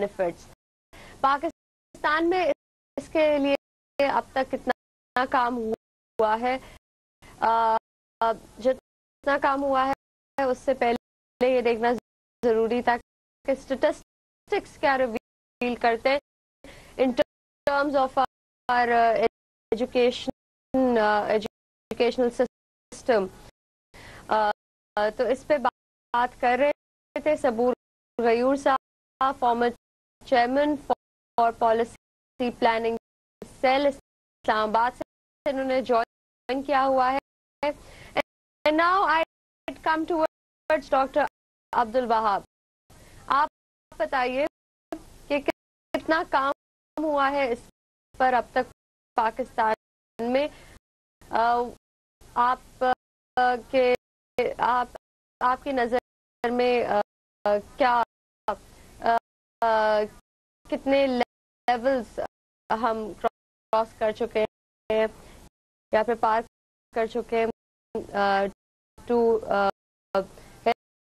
Benefits. Pakistan میں اس کے لیے اب تک کتنا کام ہوا ہے؟ جتنا کام ہوا ہے اس سے پہلے یہ دیکھنا ضروری تھا کہ اسٹیٹسٹکس کیا ریویل کرتے ہیں in terms of our educational system. تو اس پہ بات کر رہے تھے Saboor Ghayoor sahab, former chairman for policy planning cell, Islamabad سے انہوں نے جوائن کیا ہوا ہے. And now I come towards doctor عبد الوہاب. آپ بتائیے کہ کتنا کام ہوا ہے اس پر اب تک پاکستان میں. آپ کی نظر میں کیا کتنے لیولز ہم کراس کر چکے ہیں یا پھر پار کر چکے ہیں to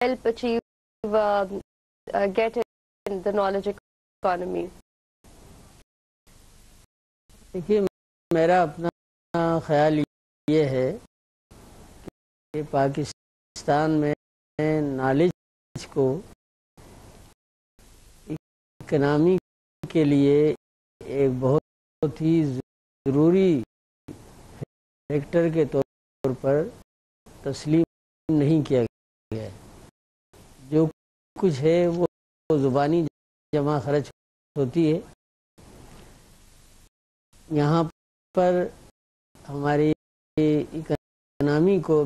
help achieve get in the knowledge economy? دیکھیے, میرا اپنا خیال یہ ہے کہ پاکستان میں نالج کو اکنامی کے لیے ایک بہت ہی ضروری فیکٹر کے طور پر تسلیم نہیں کیا گیا ہے. جو کچھ ہے وہ زبانی جمع خرچ ہوتی ہے. یہاں پر ہماری اکنامی کو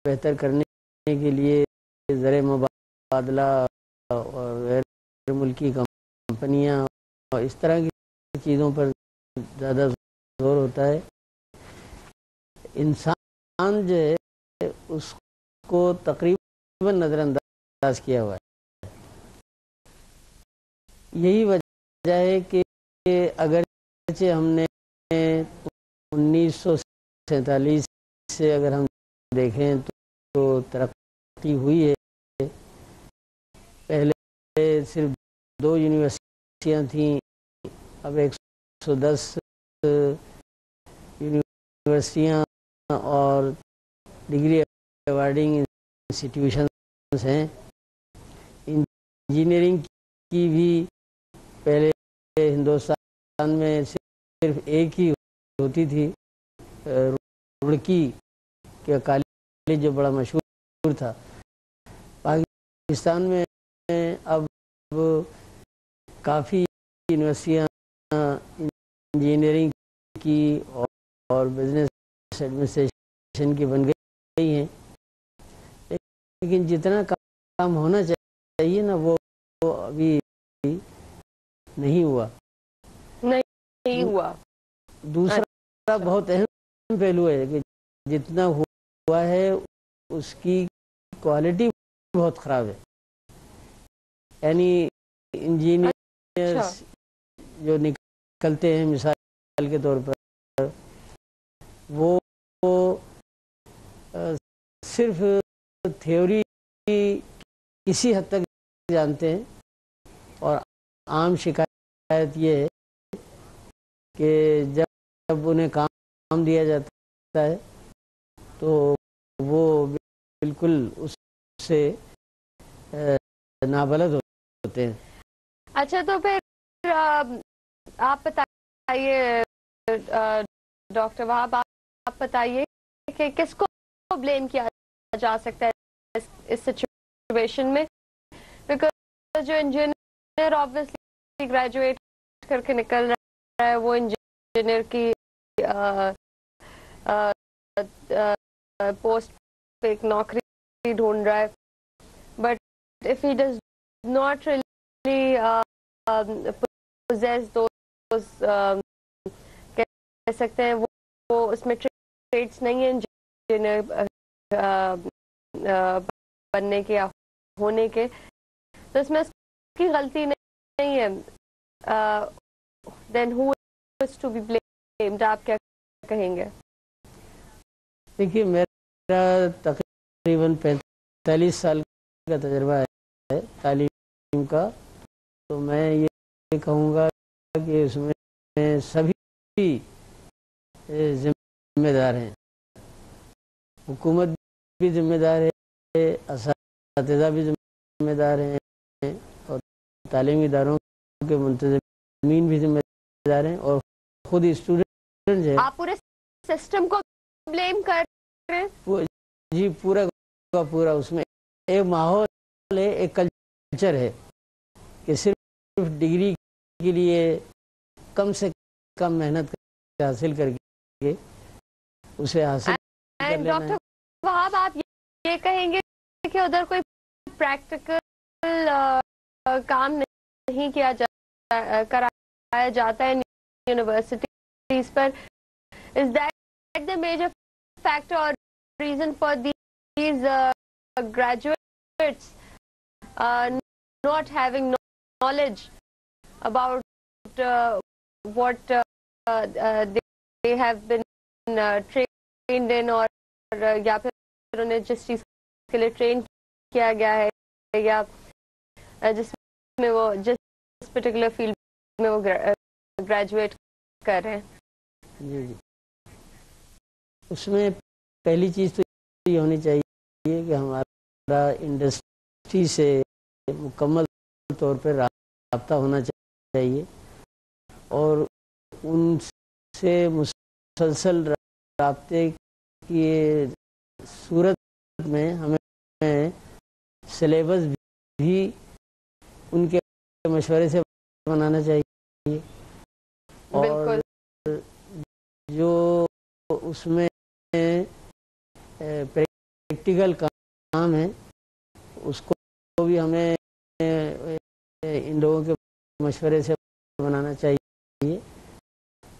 بہتر کرنے کے لیے زر مبادلہ اور غیر ملکی کمپنیاں اور اس طرح کی چیزوں پر زیادہ زور ہوتا ہے. انسان جو ہے اس کو تقریباً نظر انداز کیا ہوا ہے. یہی وجہ ہے کہ اگرچہ ہم نے 1947 سے اگر ہم دیکھیں تو ترقی ہوئی ہے. پہلے صرف 2 یونیورسٹیاں تھیں, اب 110 یونیورسٹیاں اور ڈگری ایوارڈنگ انسٹیٹیوشنز ہیں. انجینئرنگ کی بھی پہلے ہندوستان میں صرف ایک ہی ہوتی تھی, روڑکی کا کالج جو بڑا مشہور تھا. پاکستان میں اب کافی یونیورسٹیاں انجینئرنگ کی اور بزنس ایڈمنسٹریشن کی بن گئی ہیں, لیکن جتنا کام ہونا چاہیے نا وہ ابھی نہیں ہوا. دوسرا بہت اہم پہلو ہے کہ جتنا ہوا ہے اس کی کوالٹی بہت خراب ہے. یعنی انجینئرز جو نکلتے ہیں مثال کے طور پر وہ صرف تھیوری کسی حد تک جانتے ہیں, اور عام شکایت یہ ہے کہ جب انہیں کام دیا جاتا ہے تو وہ بالکل اس سے نابلد ہوتے ہیں. اچھا, تو پھر آپ بتائیے ڈاکٹر وہاب, آپ بتائیے کہ کس کو بلیم کیا جا سکتا ہے اس سچویشن میں؟ بیکاز جو انجینئر آبویسلی گریجویٹ کر کے نکل رہا ہے وہ انجینئر کی پوسٹ پہ ایک نوکری ڈھونڈ رہا ہے, but if he does not really possess those کہہ سکتے ہیں وہ اس میں ٹریٹس نہیں ہیں انجینئر بننے کے یا ہونے کے, تو اس میں اس کی غلطی نہیں ہے. then who is to be blamed؟ آپ کیا کہیں گے؟ دیکھیے, میرا تقریباً 45 سال کا تجربہ ہے تعلیم کا, تو میں یہ کہوں گا کہ اس میں سبھی ذمہ دار ہیں، حکومت بھی ذمہ دار ہے، اساتذہ بھی ذمہ دار ہیں، اور تعلیمی اداروں کے منتظمین بھی ذمہ دار ہیں، اور خود اسٹوڈنٹ جو ہے. آپ پورے سسٹم کو بلیم کر رہے ہیں؟ جی پورا کا پورا اس میں ایک ماحول ہے، ایک کلچر ہے کہ صرف ڈگری کے لیے کم سے کم محنت حاصل کر کے اسے حاصل کر لینا ہے. ڈاکٹر وہاب، آپ یہ کہیں گے کہ ادھر کوئی پریکٹیکل کام نہیں کرایا جاتا ہے universities per? Is that the major factor or reason for these graduates not having knowledge about what they have been trained in, or یا پھر انہیں جس چیز کے لیے ٹرین کیا گیا ہے یا جس میں وہ جس پرٹیکولر فیلڈ میں وہ گریجویٹ کر رہے ہیں؟ جی اس میں پہلی چیز تو یہ ہونی چاہیے کہ ہمارا انڈسٹری سے مکمل طور پہ رابطہ ہونا چاہیے، اور ان سے مسلسل رابطے کی صورت میں ہمیں سلیبس بھی ان کے مشورے سے بنانا چاہیے، اور جو اس میں پریکٹیکل کام ہے اس کو بھی ہمیں ان لوگوں کے مشورے سے بنانا چاہیے.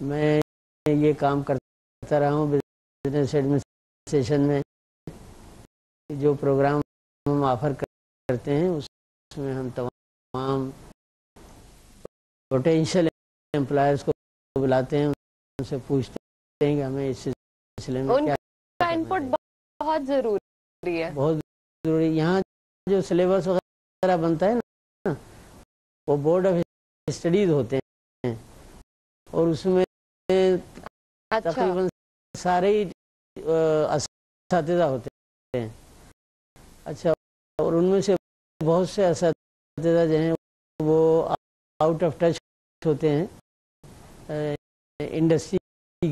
میں یہ کام کرتا رہا ہوں بزنس ایڈمنسٹریشن میں، جو پروگرام ہم آفر کرتے ہیں اس میں ہم تمام پوٹینشیل امپلائرز کو بلاتے ہیں، ان سے پوچھتے ہیں کہ ہمیں اس سلسلے میں کیا انپٹ بہت ضروری ہے، بہت ضروری. یہاں جو سلیبس وغیرہ بنتا ہے نا وہ بورڈ آف اسٹڈیز ہوتے ہیں، اور اس میں تقریباً سارے ہی اساتذہ ہوتے ہیں. اچھا، اور ان میں سے بہت سے اساتذہ جو ہیں وہ آؤٹ آف ٹچ ہوتے ہیں انڈسٹری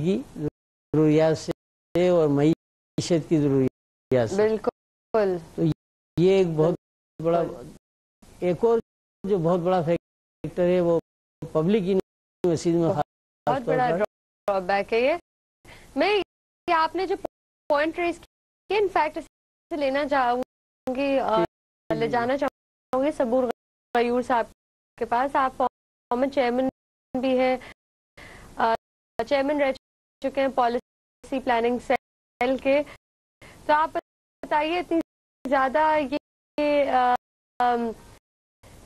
کی ضروریات سے اور معیشت کی ضروریات سے. بالکل. تو یہ ایک بہت بڑا، ایک اور جو بہت بڑا فیکٹر ہے وہ پبلک یونیورسٹیز میں بہت بڑا ڈرا بیک ہے. میں آپ نے جو پوائنٹ ریز کیا انفیکٹ اسے لینا چاہوں گی، لے جانا چاہوں گی صبور غیور صاحب کے پاس. آپ فارمر چیئرمین بھی ہیں، چیئرمین رہ چکے ہیں پالیسی پلاننگ سیل کے. تو آپ بتائیے اتنی زیادہ یہ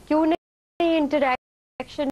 کیوں نہیں انٹریکشن